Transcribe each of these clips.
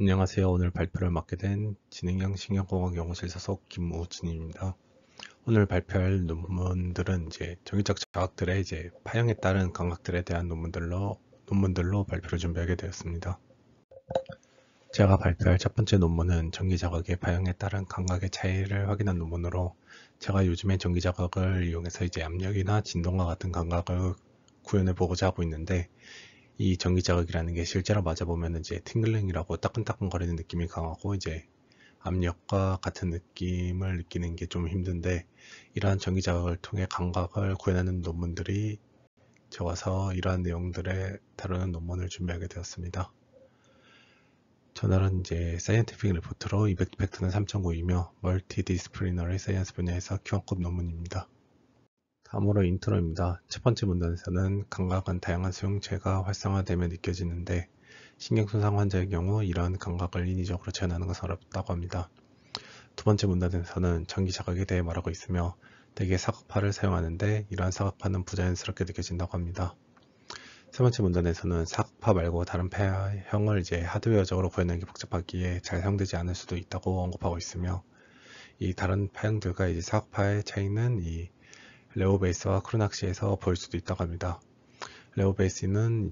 안녕하세요. 오늘 발표를 맡게 된 진행형 신경공학 연구실 소속 김우진입니다. 오늘 발표할 논문들은 정기적 자극들의 파형에 따른 감각들에 대한 논문들로 발표를 준비하게 되었습니다. 제가 발표할 첫 번째 논문은 전기 자극의 파형에 따른 감각의 차이를 확인한 논문으로, 제가 요즘에 전기 자극을 이용해서 압력이나 진동과 같은 감각을 구현해 보고자 하고 있는데, 이 전기 자극이라는 게 실제로 맞아보면 팅글링이라고 따끈따끈거리는 느낌이 강하고, 압력과 같은 느낌을 느끼는 게 좀 힘든데, 이러한 전기 자극을 통해 감각을 구현하는 논문들이 적어서 이러한 내용들을 다루는 논문을 준비하게 되었습니다. 저널은 사이언티픽 리포트로 이펙트는 3.9이며 멀티디스플리너리 사이언스 분야에서 Q1급 논문입니다. 다음으로 인트로입니다. 첫 번째 문단에서는 감각은 다양한 수용체가 활성화되며 느껴지는데, 신경손상 환자의 경우 이러한 감각을 인위적으로 재현하는 것은 어렵다고 합니다. 두 번째 문단에서는 전기 자극에 대해 말하고 있으며, 대개 사각파를 사용하는데 이러한 사각파는 부자연스럽게 느껴진다고 합니다. 세 번째 문단에서는 사각파 말고 다른 파형을 하드웨어적으로 구현하는 게 복잡하기에 잘 사용되지 않을 수도 있다고 언급하고 있으며, 이 다른 파형들과 사각파의 차이는 이 레오베이스와 크로낙시에서 보일 수도 있다고 합니다. 레오베이스는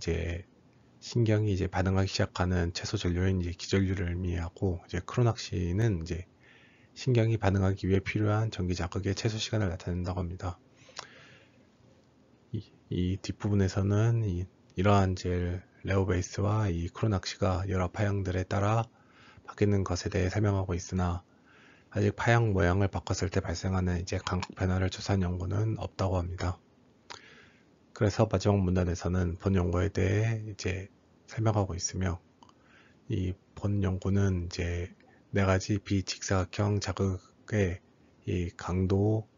신경이 반응하기 시작하는 최소 전류인 기전류를 의미하고, 크로낙시는 신경이 반응하기 위해 필요한 전기 자극의 최소 시간을 나타낸다고 합니다. 이 뒷부분에서는 이러한 레오베이스와 이 크로낙시가 여러 파형들에 따라 바뀌는 것에 대해 설명하고 있으나, 아직 파형 모양을 바꿨을 때 발생하는 감각 변화를 조사한 연구는 없다고 합니다. 그래서 마지막 문단에서는 본 연구에 대해 설명하고 있으며, 이 본 연구는 네 가지 비직사각형 자극의 이 강도,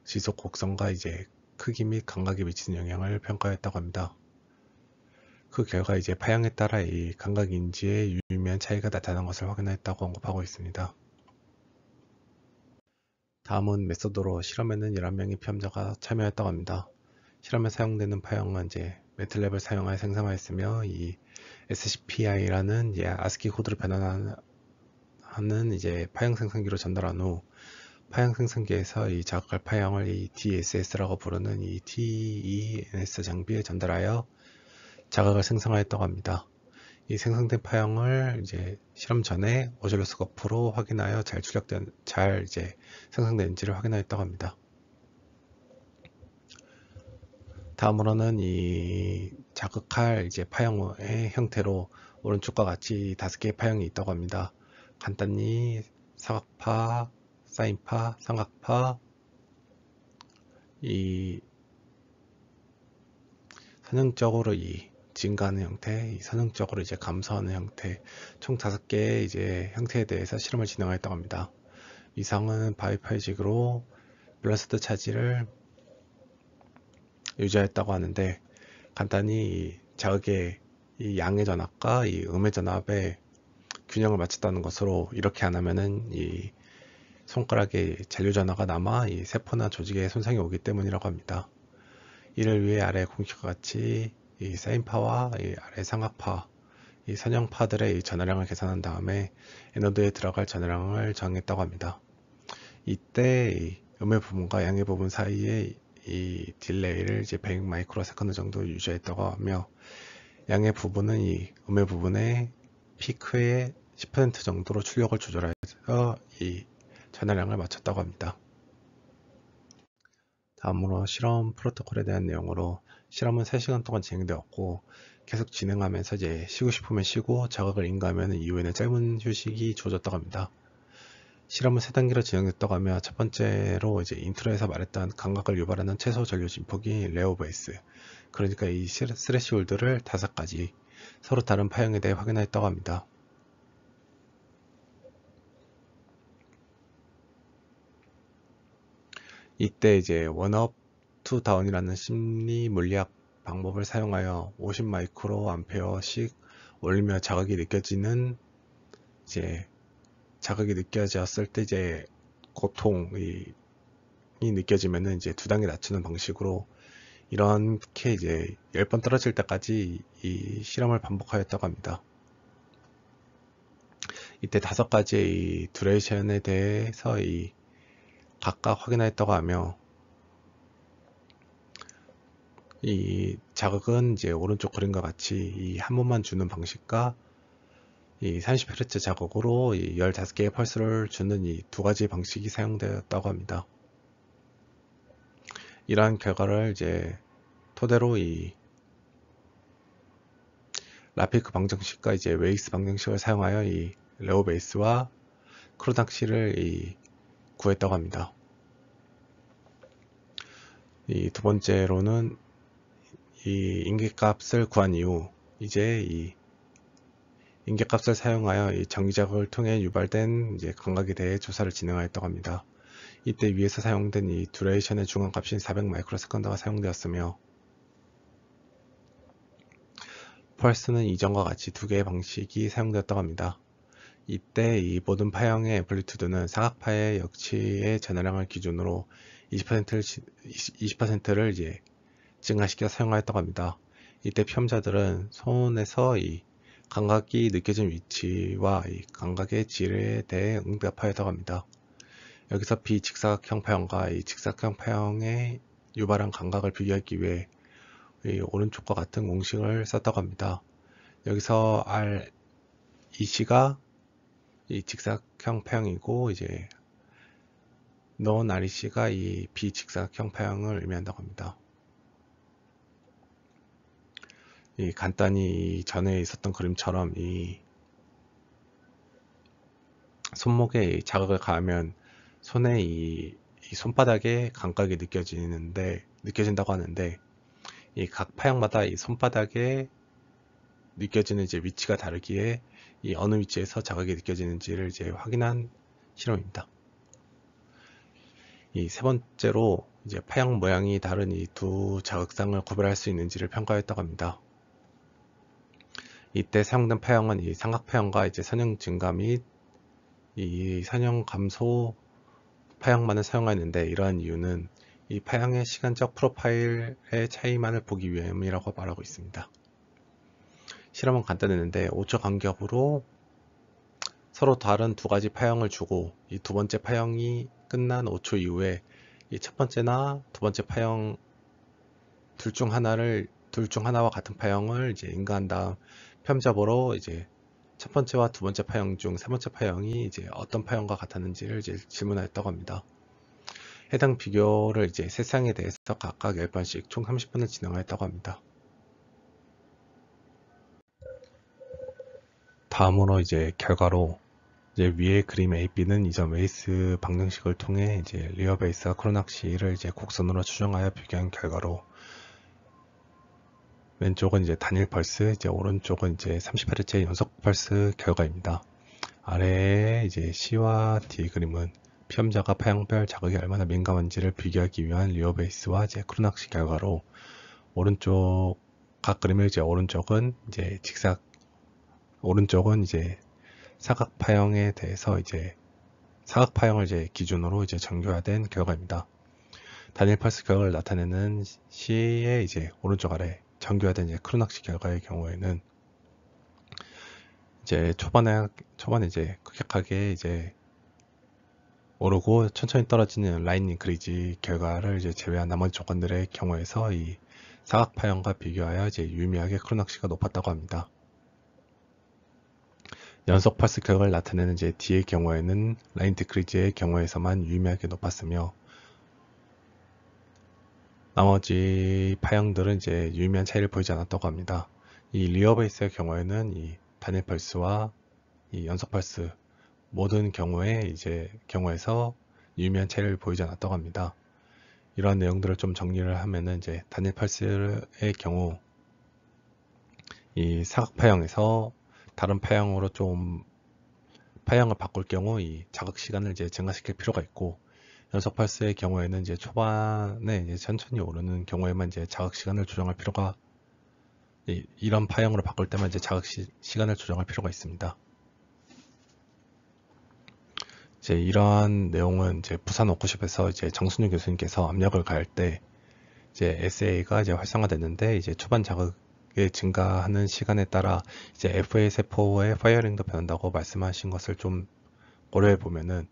지속 곡선과 크기 및 감각에 미치는 영향을 평가했다고 합니다. 그 결과 파형에 따라 이 감각 인지에 유의미한 차이가 나타난 것을 확인했다고 언급하고 있습니다. 다음은 메소드로 실험에는 11명의 피험자가 참여했다고 합니다. 실험에 사용되는 파형은 매틀랩을 사용하여 생성하였으며, 이 SCPI라는 아스키 코드로 변환하는 파형 생성기로 전달한 후, 파형 생성기에서 이 자극할 파형을 이 DSS라고 부르는 이 TENS 장비에 전달하여 자극을 생성하였다고 합니다. 이 생성된 파형을 실험 전에 오실로스코프로 확인하여 잘 생성된지를 확인하였다고 합니다. 다음으로는 이 자극할 파형의 형태로 오른쪽과 같이 5개의 파형이 있다고 합니다. 간단히 사각파, 사인파, 삼각파, 이 선형적으로 증가하는 형태, 선형적으로 감소하는 형태, 총 5개의 형태에 대해서 실험을 진행하였다고 합니다. 이상은 바이파이직으로 밸런스드 차지를 유지하였다고 하는데, 간단히 자극의 이 양의 전압과 이 음의 전압의 균형을 맞췄다는 것으로, 이렇게 안 하면은 이 손가락에 잔류 전화가 남아 이 세포나 조직에 손상이 오기 때문이라고 합니다. 이를 위해 아래 공식과 같이 이 사인파와 이 아래 삼각파, 이 선형파들의 이 전하량을 계산한 다음에 에너드에 들어갈 전하량을 정했다고 합니다. 이때 이 음의 부분과 양의 부분 사이에 이 딜레이를 100 마이크로 세컨드 정도 유지했다고 하며, 양의 부분은 이 음의 부분의 피크의 10% 정도로 출력을 조절해서 이 전하량을 맞췄다고 합니다. 다음으로 실험 프로토콜에 대한 내용으로, 실험은 3시간 동안 진행되었고, 계속 진행하면서 쉬고 싶으면 쉬고 자극을 인가하면 이후에는 짧은 휴식이 주어졌다고 합니다. 실험은 3단계로 진행됐다고 하며, 첫 번째로 인트로에서 말했던 감각을 유발하는 최소 전류 진폭이 레오베이스, 그러니까 이 스레시홀드를 5가지 서로 다른 파형에 대해 확인하였다고 합니다. 이때 원업 투 다운이라는 심리 물리학 방법을 사용하여 50 마이크로 암페어씩 올리며 자극이 느껴졌을 때 고통이 느껴지면은 2단계 낮추는 방식으로, 이렇게 10번 떨어질 때까지 이 실험을 반복하였다고 합니다. 이때 5가지의 이 듀레이션에 대해서 각각 확인하였다고 하며, 이 자극은 이제 오른쪽 그림과 같이 이 한 번만 주는 방식과 이 30Hz 자극으로 이 15개의 펄스를 주는 이 2가지 방식이 사용되었다고 합니다. 이러한 결과를 이제 토대로 이 라피크 방정식과 이제 웨이스 방정식을 사용하여 이 레오 베이스와 크로낙시를 구했다고 합니다. 이 두 번째로는 이 인계값을 구한 이후 이제 이 인계값을 사용하여 이 전기자극을 통해 유발된 이제 감각에 대해 조사를 진행하였다고 합니다. 이때 위에서 사용된 이 듀레이션의 중앙값인 400 마이크로세컨드가 사용되었으며, 펄스는 이전과 같이 2개의 방식이 사용되었다고 합니다. 이때 이 모든 파형의 앰플리튜드는 사각파의 역치의 전하량을 기준으로 20%를 이제 증가시켜 사용하였다고 합니다. 이때 피험자들은 손에서 이 감각이 느껴진 위치와 이 감각의 질에 대해 응답하였다고 합니다. 여기서 비직사각형 파형과 이 직사각형 파형의 유발한 감각을 비교하기 위해 이 오른쪽과 같은 공식을 썼다고 합니다. 여기서 REC가 이 직사각형 파형이고, 이제 non-REC가 이 비직사각형 파형을 의미한다고 합니다. 이 간단히 전에 있었던 그림처럼 이 손목에 자극을 가하면 손에 이 손바닥에 감각이 느껴진다고 하는데, 이 각 파형마다 이 손바닥에 느껴지는 이제 위치가 다르기에 이 어느 위치에서 자극이 느껴지는지를 이제 확인한 실험입니다. 이 세 번째로 이제 파형 모양이 다른 이 두 자극상을 구별할 수 있는지를 평가했다고 합니다. 이때 사용된 파형은 이 삼각파형과 이제 선형 증가 및 이 선형 감소 파형만을 사용하였는데, 이러한 이유는 이 파형의 시간적 프로파일의 차이만을 보기 위함이라고 말하고 있습니다. 실험은 간단했는데 5초 간격으로 서로 다른 2가지 파형을 주고, 이 두 번째 파형이 끝난 5초 이후에 이 첫 번째나 두 번째 파형 둘 중 하나와 같은 파형을 이제 인가한 다음 편접으로 이제 첫 번째와 두 번째 파형 중 세 번째 파형이 이제 어떤 파형과 같았는지를 이제 질문하였다고 합니다. 해당 비교를 이제 세 쌍에 대해서 각각 10번씩 총 30번을 진행하였다고 합니다. 다음으로 이제 결과로 이제 위의 그림 AB는 이전 웨이스 방정식을 통해 이제 리어 베이스와 크로낙시를 이제 곡선으로 추정하여 비교한 결과로, 왼쪽은 이제 단일 펄스, 이제 오른쪽은 이제 30Hz의 연속 펄스 결과입니다. 아래에 이제 C와 D 그림은 피험자가 파형별 자극에 얼마나 민감한지를 비교하기 위한 리어 베이스와 이제 크로낙시 결과로, 오른쪽 각 그림의 이제 오른쪽은 이제 사각 파형에 대해서 이제 사각 파형을 이제 기준으로 이제 정교화된 결과입니다. 단일 펄스 결과를 나타내는 C의 이제 오른쪽 아래 정교화된 이제 크로낙시 결과의 경우에는 이제 초반에 이제 급격하게 이제 오르고 천천히 떨어지는 라인 인크리지 결과를 이제 제외한 나머지 조건들의 경우에서 이 사각 파형과 비교하여 이제 유의미하게 크로낙시가 높았다고 합니다. 연속 펄스 결과를 나타내는 이제 D의 경우에는 라인 디크리지의 경우에서만 유의미하게 높았으며, 나머지 파형들은 이제 유의미한 차이를 보이지 않았다고 합니다. 이 리어 베이스의 경우에는 이 단일 펄스와 이 연속 펄스 모든 경우에서 유의미한 차이를 보이지 않았다고 합니다. 이러한 내용들을 좀 정리를 하면은 이제 단일 펄스의 경우 이 사각 파형에서 다른 파형으로 좀 파형을 바꿀 경우 이 자극 시간을 이제 증가시킬 필요가 있고, 연속 펄스의 경우에는 이제 초반에 이제 천천히 오르는 경우에만 이제 자극 시간을 조정할 필요가, 이런 파형으로 바꿀 때만 이제 자극 시간을 조정할 필요가 있습니다. 이제 이러한 내용은 이제 부산 워크숍에서 이제 정순유 교수님께서 압력을 가할 때 이제 SA가 이제 활성화됐는데, 이제 초반 자극에 자극이 증가하는 시간에 따라 이제 FA 세포의 파이어링도 변한다고 말씀하신 것을 좀 고려해 보면은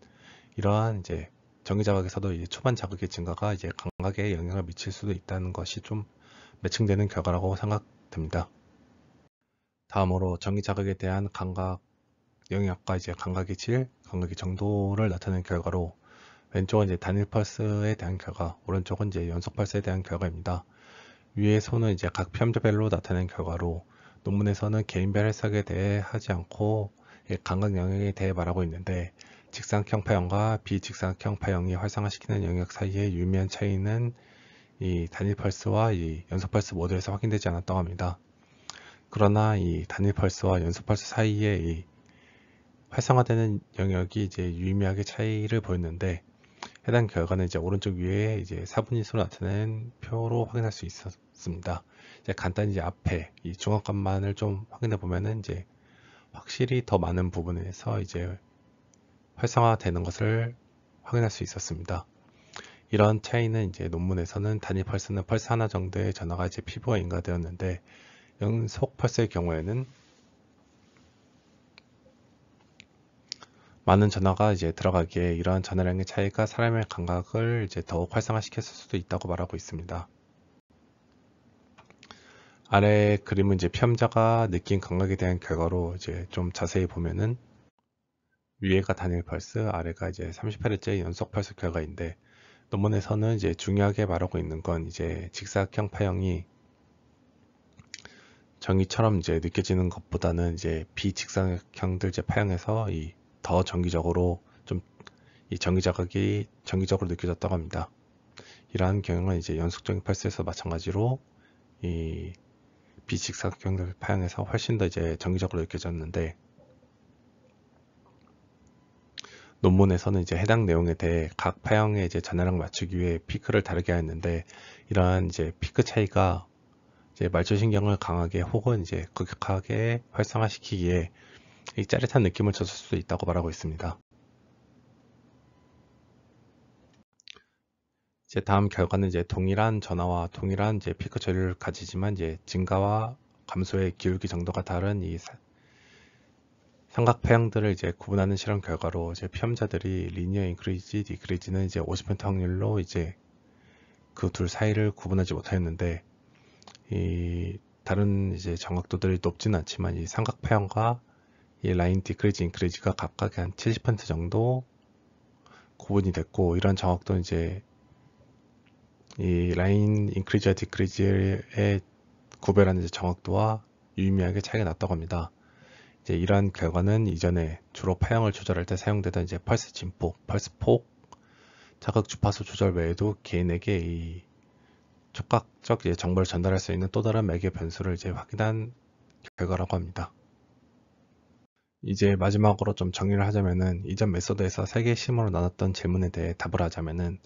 이러한 이제 전기 자극에서도 이제 초반 자극의 증가가 이제 감각에 영향을 미칠 수도 있다는 것이 좀 매칭되는 결과라고 생각됩니다. 다음으로 전기 자극에 대한 감각 영역과 이제 감각의 질, 감각의 정도를 나타내는 결과로 왼쪽은 이제 단일 펄스에 대한 결과, 오른쪽은 이제 연속 펄스에 대한 결과입니다. 위에서는 이제 각 피험자별로 나타낸 결과로 논문에서는 개인별 해석에 대해 하지 않고 감각 영역에 대해 말하고 있는데 직사각형 파형과 비직사각형 파형이 활성화시키는 영역 사이의 유의미한 차이는 이 단일 펄스와 이 연속 펄스 모두에서 확인되지 않았다고 합니다. 그러나 이 단일 펄스와 연속 펄스 사이에 이 활성화되는 영역이 이제 유의미하게 차이를 보였는데 해당 결과는 이제 오른쪽 위에 이제 사분위수로 나타낸 표로 확인할 수 있었습니다. 이제 간단히 이제 앞에 이 중앙값만을 좀 확인해 보면은 이제 확실히 더 많은 부분에서 이제 활성화되는 것을 확인할 수 있었습니다. 이런 차이는 이제 논문에서는 단위 펄스는 펄스 하나 정도의 전화가 이제 피부와 인가되었는데 연속 펄스의 경우에는 많은 전화가 이제 들어가기에 이러한 전화량의 차이가 사람의 감각을 이제 더욱 활성화시켰을 수도 있다고 말하고 있습니다. 아래 그림은 이제 피험자가 느낀 감각에 대한 결과로 이제 좀 자세히 보면은 위에가 단일 펄스, 아래가 이제 38일째 연속 펄스 결과인데 논문에서는 이제 중요하게 말하고 있는 건 이제 직사각형 파형이 전기처럼 이제 느껴지는 것보다는 이제 비직사각형들 이제 파형에서 이 더 정기적으로 좀 이 전기 자극이 정기적으로 느껴졌다고 합니다. 이러한 경우는 이제 연속적인 펄스에서 마찬가지로 이 비직사각형들 파형에서 훨씬 더 이제 정기적으로 느껴졌는데 논문에서는 이제 해당 내용에 대해 각 파형의 이제 전하량 맞추기 위해 피크를 다르게 하였는데 이러한 이제 피크 차이가 이제 말초신경을 강하게 혹은 이제 극하게 활성화시키기에 이 짜릿한 느낌을 줬을 수도 있다고 말하고 있습니다. 이제 다음 결과는 이제 동일한 전하와 동일한 이제 피크 처리를 가지지만 이제 증가와 감소의 기울기 정도가 다른 이 삼각 파형들을 이제 구분하는 실험 결과로 이제 피험자들이 리니어 인크리지, 디크리지는 이제 50% 확률로 이제 그 둘 사이를 구분하지 못하였는데 이 다른 이제 정확도들이 높지는 않지만 이 삼각 파형과 이 라인 디크리지, 인크리지가 각각 한 70% 정도 구분이 됐고 이런 정확도는 이제 이 라인 인크리지와 디크리지의 구별하는 정확도와 유의미하게 차이가 났다고 합니다. 이제 이러한 결과는 이전에 주로 파형을 조절할 때 사용되던 이제 펄스 진폭, 펄스 폭, 자극 주파수 조절 외에도 개인에게 이 촉각적 정보를 전달할 수 있는 또 다른 매개 변수를 이제 확인한 결과라고 합니다. 이제 마지막으로 좀 정리를 하자면은 이전 메소드에서 3개의 심으로 나눴던 질문에 대해 답을 하자면은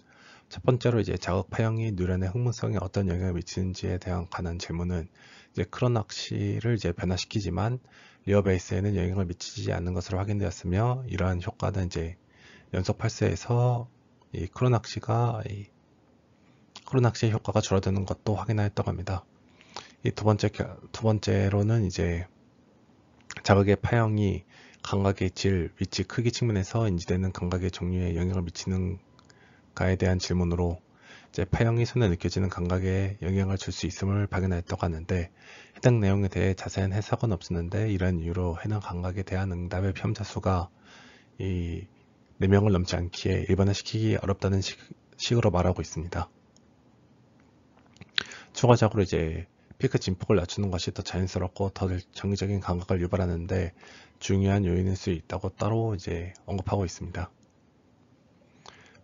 첫 번째로 이제 자극 파형이 누련의 흥분성에 어떤 영향을 미치는지에 대한 관한 질문은 이제 크로낙시를 이제 변화시키지만 리어 베이스에는 영향을 미치지 않는 것으로 확인되었으며 이러한 효과는 이제 연속 펄스에서 이 크로낙시의 효과가 줄어드는 것도 확인하였다고 합니다. 이 두 번째로는 이제 자극의 파형이 감각의 질, 위치, 크기 측면에서 인지되는 감각의 종류에 영향을 미치는가에 대한 질문으로 이제 파형이 손에 느껴지는 감각에 영향을 줄 수 있음을 발견하였다고 하는데 해당 내용에 대해 자세한 해석은 없었는데 이런 이유로 해당 감각에 대한 응답의 피험자 수가 이 4명을 넘지 않기에 일반화시키기 어렵다는 식으로 말하고 있습니다. 추가적으로 이제 피크 진폭을 낮추는 것이 더 자연스럽고 더 정기적인 감각을 유발하는데 중요한 요인일 수 있다고 따로 이제 언급하고 있습니다.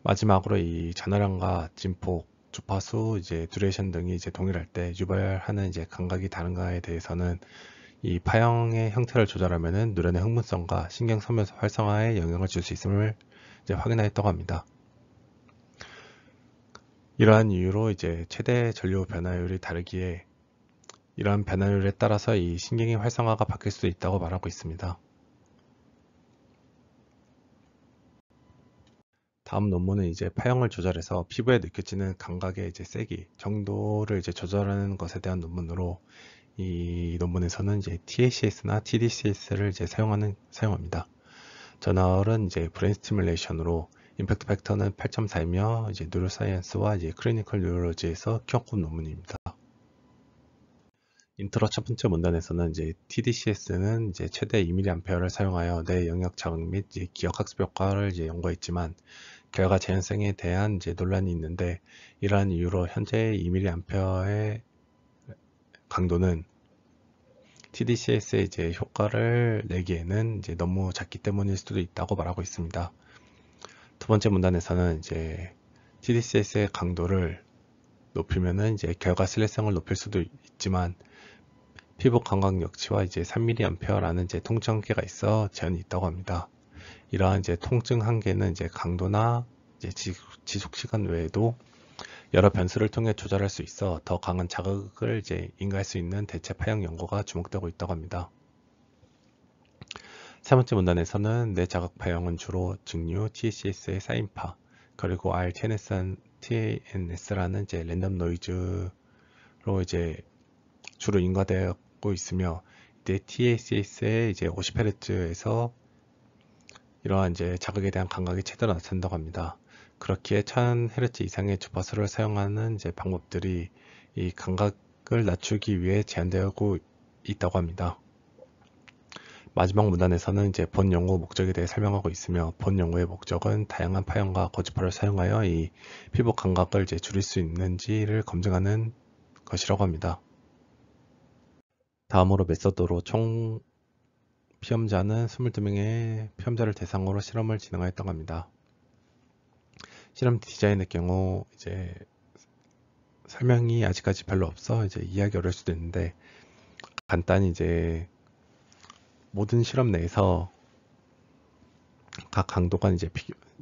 마지막으로 이 전화량과 진폭, 주파수, 이제 듀레이션 등이 이제 동일할 때 유발하는 이제 감각이 다른가에 대해서는 이 파형의 형태를 조절하면은 누련의 흥분성과 신경 소멸 활성화에 영향을 줄 수 있음을 이제 확인하였다고 합니다. 이러한 이유로 이제 최대 전류 변화율이 다르기에 이러한 변화율에 따라서 이 신경의 활성화가 바뀔 수도 있다고 말하고 있습니다. 다음 논문은 이제 파형을 조절해서 피부에 느껴지는 감각의 이제 세기 정도를 이제 조절하는 것에 대한 논문으로 이 논문에서는 이제 TACS나 TDCS를 이제 사용합니다. 저널은 이제 브레인 스티뮬레이션으로 임팩트 팩터는 8.4이며 이제 뉴로사이언스와 이제 클리니컬 뉴럴로지에서 키워급 논문입니다. 인트로 첫 번째 문단에서는 이제 TDCS는 이제 최대 2mA를 사용하여 뇌 영역 자극 및 이제 기억 학습 효과를 이제 연구했지만 결과 재현성에 대한 이제 논란이 있는데, 이러한 이유로 현재 2mA의 강도는 TDCS의 이제 효과를 내기에는 이제 너무 작기 때문일 수도 있다고 말하고 있습니다. 두 번째 문단에서는 이제 TDCS의 강도를 높이면은 이제 결과 신뢰성을 높일 수도 있지만 피부 감각 역치와 이제 3mA라는 이제 통증 한계가 있어 제한이 있다고 합니다. 이러한 이제 통증 한계는 이제 강도나 이제 지속 시간 외에도 여러 변수를 통해 조절할 수 있어 더 강한 자극을 이제 인가할 수 있는 대체 파형 연구가 주목되고 있다고 합니다. 세 번째 문단에서는 뇌 자극 파형은 주로 증류, TCS의 사인파, 그리고 RTNS라는 이제 랜덤 노이즈로 이제 주로 인가되고 있으며, 이때 TACS의 이제 50Hz에서 이러한 이제 자극에 대한 감각이 최대로 나타난다고 합니다. 그렇기에 1000Hz 이상의 주파수를 사용하는 이제 방법들이 이 감각을 낮추기 위해 제한되고 있다고 합니다. 마지막 문단에서는 이제 본 연구 목적에 대해 설명하고 있으며, 본 연구의 목적은 다양한 파형과 고주파를 사용하여 이 피부 감각을 이제 줄일 수 있는지를 검증하는 것이라고 합니다. 다음으로 메서드로 총 피험자는 22명의 피험자를 대상으로 실험을 진행하였다고 합니다. 실험 디자인의 경우 이제 설명이 아직까지 별로 없어 이제 이해하기 어려울 수도 있는데, 간단히 이제 모든 실험 내에서 각 강도 간 이제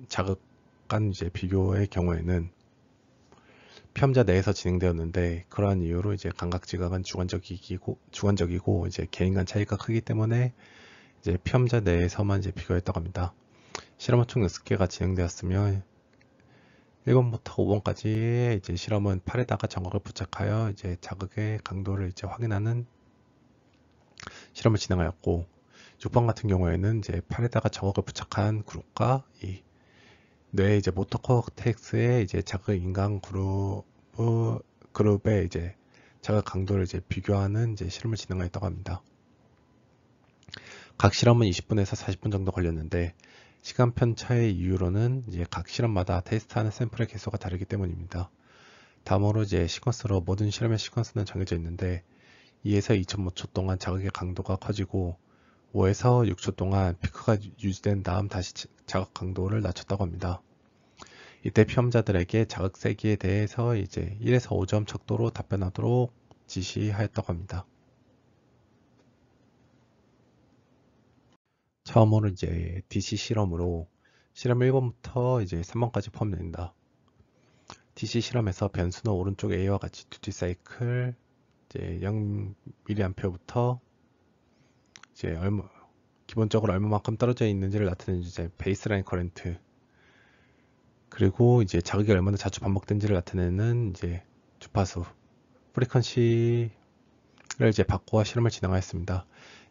자극 간 이제 비교의 경우에는 피험자 내에서 진행되었는데, 그러한 이유로 이제 감각 지각은 주관적이고 이제 개인 간 차이가 크기 때문에 이제 피험자 내에서만 이제 비교했다고 합니다. 실험은 총 6개가 진행되었으며 1번부터 5번까지의 이제 실험은 팔에다가 정각을 부착하여 이제 자극의 강도를 이제 확인하는 실험을 진행하였고, 6번 같은 경우에는 이제 팔에다가 정각을 부착한 그룹과 이 뇌의 이제 모터 코텍스의 이제 자극 인간 그룹의 이제 자극 강도를 이제 비교하는 이제 실험을 진행하였다고 합니다. 각 실험은 20분에서 40분 정도 걸렸는데, 시간 편차의 이유로는 이제 각 실험마다 테스트하는 샘플의 개수가 다르기 때문입니다. 다음으로 이제 시퀀스로 모든 실험의 시퀀스는 정해져 있는데, 2에서 2.5초 동안 자극의 강도가 커지고 5에서 6초 동안 피크가 유지된 다음 다시 자극 강도를 낮췄다고 합니다. 이때 피험자들에게 자극 세기에 대해서 이제 1에서 5점 척도로 답변하도록 지시하였다고 합니다. 처음으로 이제 DC 실험으로 실험 1번부터 이제 3번까지 포함됩니다. DC 실험에서 변수는 오른쪽 A와 같이 듀티 사이클 이제 0mA부터 이제 기본적으로 얼마만큼 떨어져 있는지를 나타내는 이제 베이스라인 커런트, 그리고 이제 자극이 얼마나 자주 반복된지를 나타내는 이제 주파수 프리퀀시를 이제 바꾸어 실험을 진행하였습니다.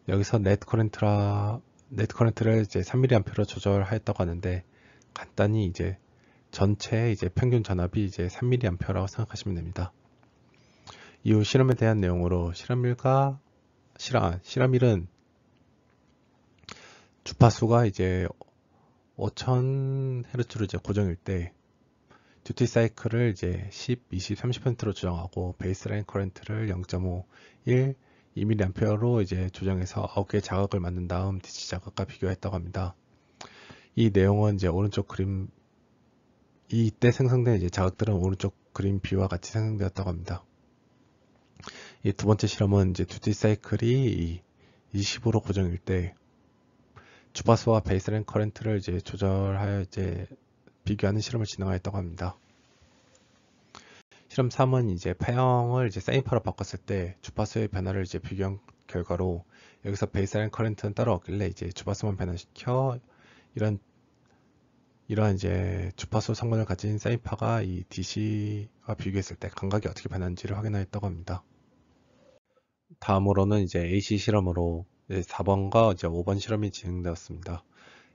여기서 넷 커런트를 이제 3mA로 조절하였다고 하는데, 간단히 이제 전체 이제 평균 전압이 이제 3mA라고 생각하시면 됩니다. 이후 실험에 대한 내용으로 실험 1은 주파수가 이제 5000Hz로 이제 고정일 때 듀티 사이클을 이제 10, 20, 30%로 조정하고 베이스라인 커런트를 0.5, 1, 2mA로 이제 조정해서 9개의 자극을 만든 다음 DC 자극과 비교했다고 합니다. 이 내용은 이제 오른쪽 그림, 이때 생성된 이제 자극들은 오른쪽 그림 B와 같이 생성되었다고 합니다. 이 두 번째 실험은 이제 듀티 사이클이 20으로 고정일 때 주파수와 베이스라인 커런트를 이제 조절하여 이제 비교하는 실험을 진행하였다고 합니다. 실험 3은 이제 파형을 이제 사인파로 바꿨을 때 주파수의 변화를 이제 비교한 결과로, 여기서 베이스라인 커런트는 따로 없길래 이제 주파수만 변화시켜 이러한 이제 주파수 성분을 가진 사인파가 이 DC와 비교했을 때 감각이 어떻게 변하는지를 확인하였다고 합니다. 다음으로는 이제 AC 실험으로 이제 4번과 이제 5번 실험이 진행되었습니다.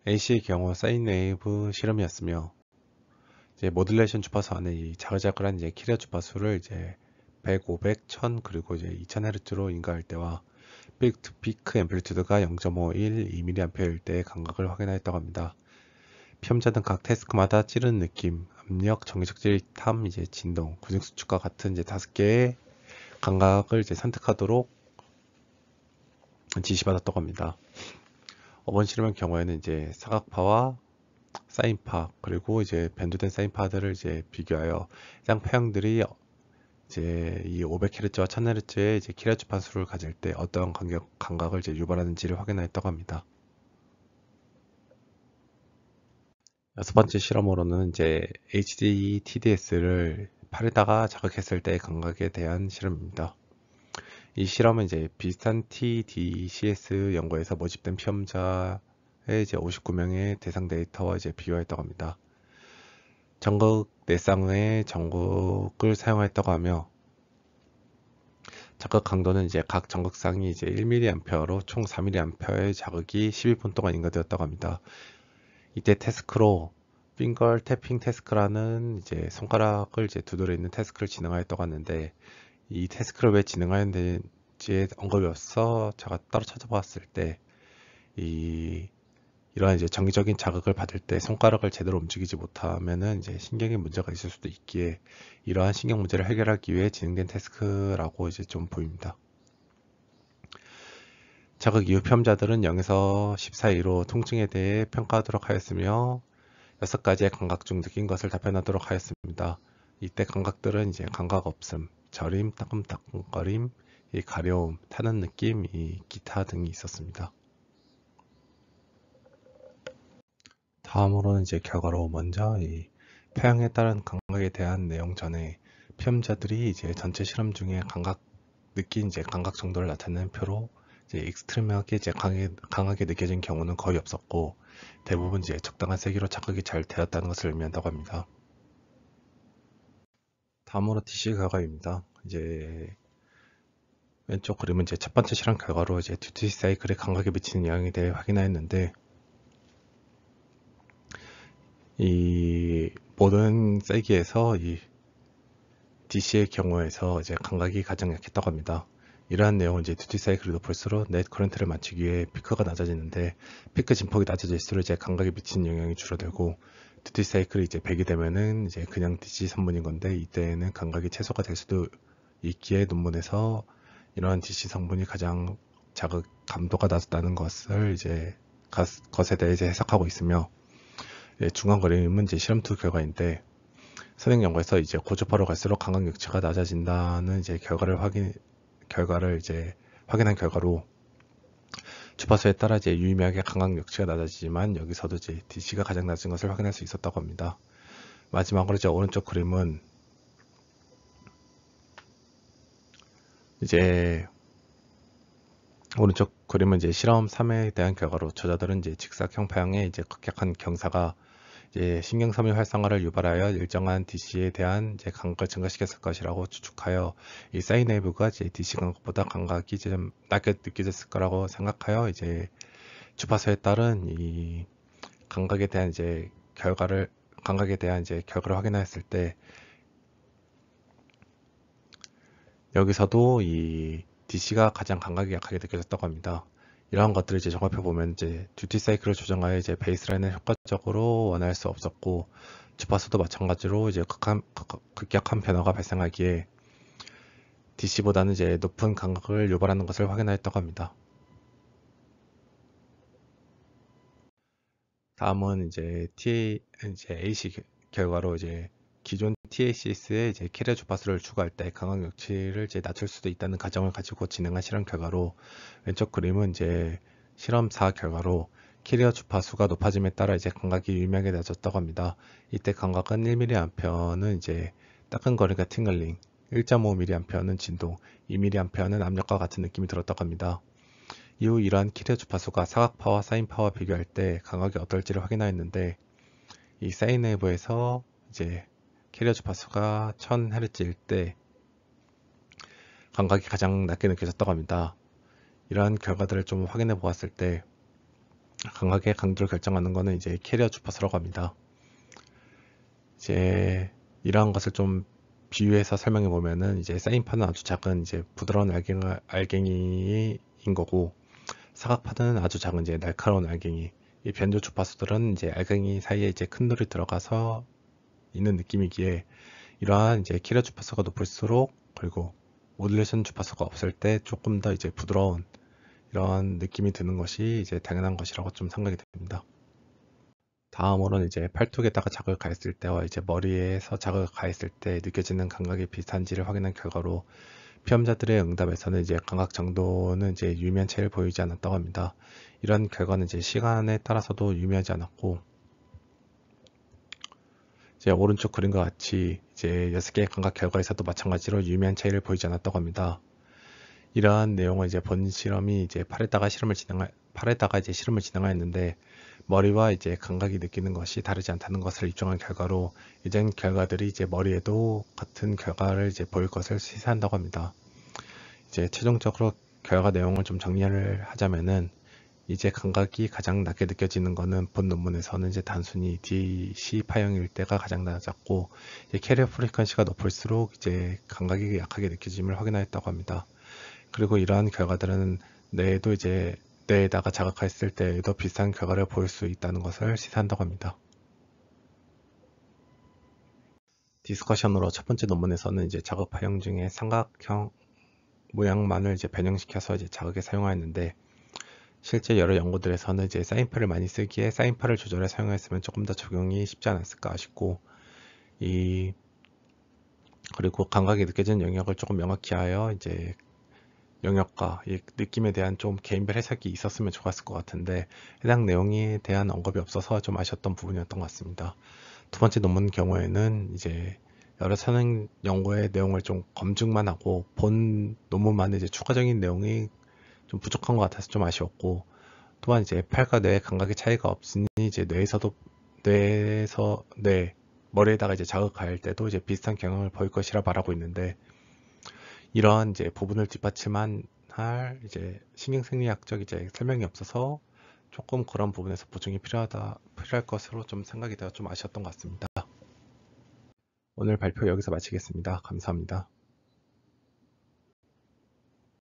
AC의 경우 사인 웨이브 실험이었으며 이제 모듈레이션 주파수 안에 이 자글자글한 이제 키리어 주파수를 이제 100, 500, 1000 그리고 이제 2000Hz로 인가할 때와 피크 투 피크 앰플리튜드가 0.51, 2mA일 때의 감각을 확인하였다고 합니다. 피험자는 각 태스크마다 찌르는 느낌, 압력, 정기적 찌릿함, 이제 진동, 근육 수축과 같은 이제 5개의 감각을 이제 선택하도록 지시받았다고 합니다. 5번 실험의 경우에는 이제 사각파와 사인파 그리고 이제 변두된 사인파들을 이제 비교하여 쌍파형들이 이제 이 500Hz와 1000Hz의 이제 키리어 주파수를 가질 때 어떠한 감각을 이제 유발하는지를 확인하였다고 합니다. 여섯 번째 실험으로는 이제 HD TDS를 팔에다가 자극했을 때의 감각에 대한 실험입니다. 이 실험은 이제 비슷한 TDCS 연구에서 모집된 피험자의 이제 59명의 대상 데이터와 이제 비교했다고 합니다. 전극 내쌍의 전극을 사용했다고 하며 자극 강도는 이제 각 전극상이 이제 1mA로 총 4mA의 자극이 12분 동안 인가되었다고 합니다. 이때 태스크로 핑거 태핑 태스크라는 이제 손가락을 이제 두드려 있는 태스크를 진행하였다고 하는데 이 태스크를 왜 진행하였는지에 언급이 없어 제가 따로 찾아봤을 때 이러한 이제 정기적인 자극을 받을 때 손가락을 제대로 움직이지 못하면은 이제 신경에 문제가 있을 수도 있기에 이러한 신경 문제를 해결하기 위해 진행된 태스크라고 이제 좀 보입니다. 자극 이후 피험자들은 0에서 10 사이로 통증에 대해 평가하도록 하였으며 6가지의 감각 중 느낀 것을 답변하도록 하였습니다. 이때 감각들은 이제 감각 없음, 저림, 따끔따끔거림, 이 가려움, 타는 느낌, 이 기타 등이 있었습니다. 다음으로는 이제 결과로 먼저 이 폐양에 따른 감각에 대한 내용 전에 피험자들이 이제 전체 실험 중에 느낀 이제 감각 정도를 나타내는 표로 이제 익스트림하게 이제 강하게 느껴진 경우는 거의 없었고 대부분 이제 적당한 세기로 자극이 잘 되었다는 것을 의미한다고 합니다. 다음으로 DC 결과입니다. 이제 왼쪽 그림은 이제 첫 번째 실험 결과로 이제 듀티 사이클의 감각에 미치는 영향에 대해 확인하였는데 이 모든 세기에서 이 DC의 경우에서 이제 감각이 가장 약했다고 합니다. 이러한 내용은 이제 듀티 사이클이 높을수록 넷 커런트를 맞추기 위해 피크가 낮아지는데 피크 진폭이 낮아질수록 이제 감각에 미치는 영향이 줄어들고 듀티 사이클이 이제 100이 되면은 이제 그냥 DC 성분인 건데 이때는 감각이 최소가 될 수도 있기에 논문에서 이러한 DC 성분이 가장 자극 감도가 낮다는 것을 이제 것에 대해 해석하고 있으며 중간 그림은 이제 실험 2 결과인데 선행 연구에서 이제 고주파로 갈수록 감각 역치가 낮아진다는 이제 결과를 이제 확인한 결과로 주파수에 따라 이제 유의미하게 감각 역치가 낮아지지만 여기서도 이제 DC가 가장 낮은 것을 확인할 수 있었다고 합니다. 마지막으로 이제 오른쪽 그림은 이제 실험 3에 대한 결과로 저자들은 이제 직사형 파형의 이제 극약한 경사가 이제 신경섬유 활성화를 유발하여 일정한 DC에 대한 이제 감각을 증가시켰을 것이라고 추측하여 이 사인웨이브가 이제 DC 감각보다 감각이 좀 낮게 느껴졌을 거라고 생각하여 이제 주파수에 따른 이 감각에 대한 결과를 확인하였을 때 여기서도 이 DC가 가장 감각이 약하게 느껴졌다고 합니다. 이러한 것들을 이제 종합해 보면 이제 듀티 사이클을 조정하여 이제 베이스라인을 효과적으로 완화할 수 없었고 주파수도 마찬가지로 이제 극약한 변화가 발생하기에 DC보다는 이제 높은 감각을 유발하는 것을 확인하였다고 합니다. 다음은 이제 AC 결과로 이제 기존 TACS에 이제 캐리어 주파수를 추가할 때 감각 역치를 이제 낮출 수도 있다는 가정을 가지고 진행한 실험 결과로 왼쪽 그림은 이제 실험 4 결과로 캐리어 주파수가 높아짐에 따라 이제 감각이 유의미하게 낮아졌다고 합니다. 이때 감각은 1mA는 이제 따끔거림과 팅글링, 1.5mA는 진동, 2mA는 압력과 같은 느낌이 들었다고 합니다. 이후 이러한 캐리어 주파수가 사각파와 사인파와 비교할 때 감각이 어떨지를 확인하였는데 이 사인 웨이브에서 이제 캐리어 주파수가 1000Hz일 때 감각이 가장 낮게 느껴졌다고 합니다. 이러한 결과들을 좀 확인해 보았을 때 감각의 강도를 결정하는 것은 이제 캐리어 주파수라고 합니다. 이제 이러한 것을 좀 비유해서 설명해 보면은 이제 사인파는 아주 작은 이제 부드러운 알갱이인 거고, 사각파는 아주 작은 이제 날카로운 알갱이. 이 변조 주파수들은 이제 알갱이 사이에 이제 큰 돌이 들어가서 있는 느낌이기에, 이러한 이제 캐리어 주파수가 높을수록, 그리고 모듈레이션 주파수가 없을 때 조금 더 이제 부드러운 이런 느낌이 드는 것이 이제 당연한 것이라고 좀 생각이 됩니다. 다음으로는 이제 팔뚝에다가 자극을 가했을 때와 이제 머리에서 자극을 가했을 때 느껴지는 감각이 비슷한지를 확인한 결과로, 피험자들의 응답에서는 이제 감각 정도는 이제 유의미한 차이를 보이지 않았다고 합니다. 이런 결과는 이제 시간에 따라서도 유의미하지 않았고, 이제 오른쪽 그림과 같이 이제 6개의 감각 결과에서도 마찬가지로 유의미한 차이를 보이지 않았다고 합니다. 이러한 내용을 이제 본 실험이 이제 팔에다가 이제 실험을 진행하였는데, 머리와 이제 감각이 느끼는 것이 다르지 않다는 것을 입증한 결과로, 이전 결과들이 이제 머리에도 같은 결과를 이제 보일 것을 시사한다고 합니다. 이제 최종적으로 결과 내용을 좀 정리를 하자면은, 이제 감각이 가장 낮게 느껴지는 것은 본 논문에서는 이제 단순히 DC 파형일 때가 가장 낮았고, 이제 캐리어 프리퀀시가 높을수록 이제 감각이 약하게 느껴짐을 확인하였다고 합니다. 그리고 이러한 결과들은 뇌에다가 자극했을 때에도 비슷한 결과를 보일 수 있다는 것을 시사한다고 합니다. 디스커션으로 첫 번째 논문에서는 이제 자극 파형 중에 삼각형 모양만을 이제 변형시켜서 이제 자극에 사용하였는데, 실제 여러 연구들에서는 이제 사인파를 많이 쓰기에 사인파를 조절해 사용했으면 조금 더 적용이 쉽지 않았을까 싶고, 그리고 감각이 느껴지는 영역을 조금 명확히 하여 이제 영역과 이 느낌에 대한 좀 개인별 해석이 있었으면 좋았을 것 같은데, 해당 내용에 대한 언급이 없어서 좀 아쉬웠던 부분이었던 것 같습니다. 두 번째 논문 경우에는 이제 여러 선행 연구의 내용을 좀 검증만 하고 본 논문만의 이제 추가적인 내용이 좀 부족한 것 같아서 좀 아쉬웠고, 또한 이제 팔과 뇌의 감각의 차이가 없으니 이제 머리에다가 이제 자극 가할 때도 이제 비슷한 경향을 보일 것이라 말하고 있는데, 이러한 이제 부분을 뒷받침한 할 이제 신경생리학적 이제 설명이 없어서 조금 그런 부분에서 보충이 필요할 것으로 좀 생각이 되어 좀 아쉬웠던 것 같습니다. 오늘 발표 여기서 마치겠습니다. 감사합니다.